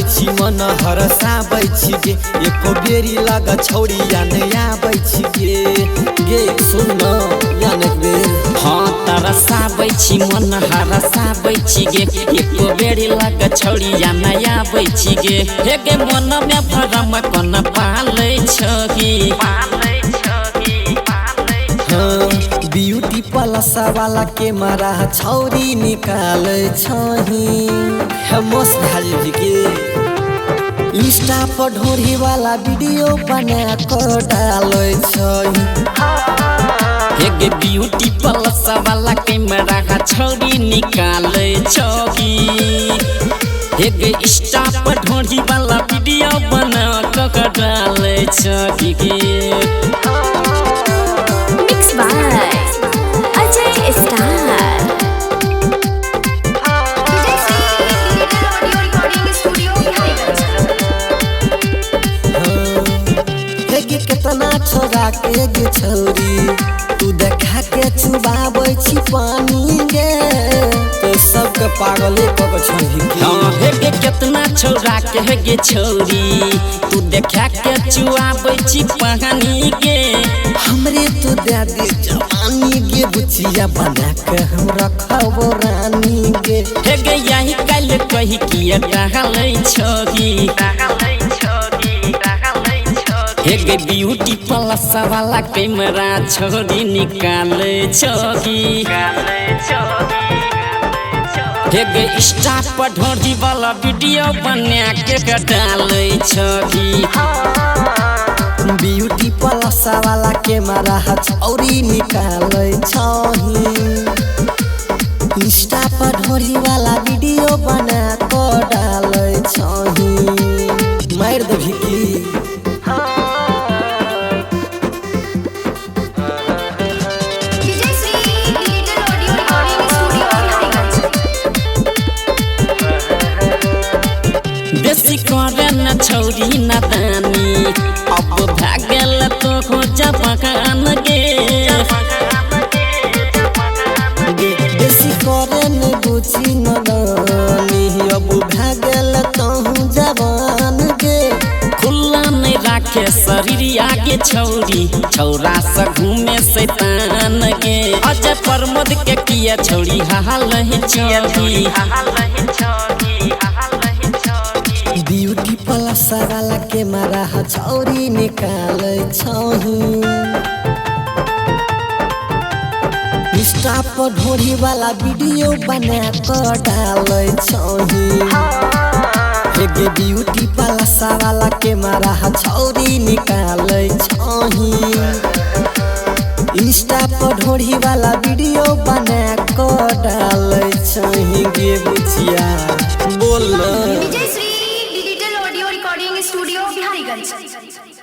छी मन हरसाबै छी गे एको बेरी लग छौड़िया नहीं आबै छी गे सुन या एक बेर हाँ तरसाबै छी मन हरसाबै छी गे एको बेरी लग छौड़िया नहीं आबै छी गे हे गे मन में भरम कोन पालै छगी ब्यूटी प्लस वाला के मारा छौरी निकाले छही फेमस भाजी के इंस्टा पर ढोरी वाला वीडियो बना कर डाले छही हे गे ब्यूटी प्लस वाला के मारा छौरी निकाले छगी हे गे इंस्टा पर ढोरी वाला वीडियो बना कर डाले छगी कितना छोरा के गे छौरी तू देखा के चुबाबै छी पानी गे तो सबके पागले कक छही हे गे कितना छोरा के हे गे छौरी तू देखा के चुबाबै छी पानी गे हमरे तो दे दे जवानी गे बुचिया बना के हम रखब रानी गे हे गे यही काल कही किया डालै छगी हे गे ब्यूटी प्लस वाला कैमरा छोरी निकाले छगी हे गे इंस्टा पर ढोरी वाला वीडियो बना के डाले छगी ब्यूटी प्लस वाला कैमरा छौरी निकाले छही इंस्टा पर ढोरी वाला वीडियो बना के डाले छही मार देभी की देसी करे न छौरी नादानी अब भागल तो हो जपकान गे देसी करे न बुची नदानी अब भागल तो जवान गे खुला नहीं राखे शरीर आगे छौरी छौरा से घूमे शैतान गे अजय प्रमोद के किया छौरी हाल छौरी ब्यूटी प्लस वाला के मारा छौरी निकाले छही इंस्टा पर ढोरी वाला वीडियो बना कर डाले छही हे गे ब्यूटी प्लस वाला के मारा छौरी निकाले छही इंस्टा पर ढोरी वाला वीडियो बना कर डाले छही गे बुचिया बोल Vijay Shri digital audio recording studio Biharigunj.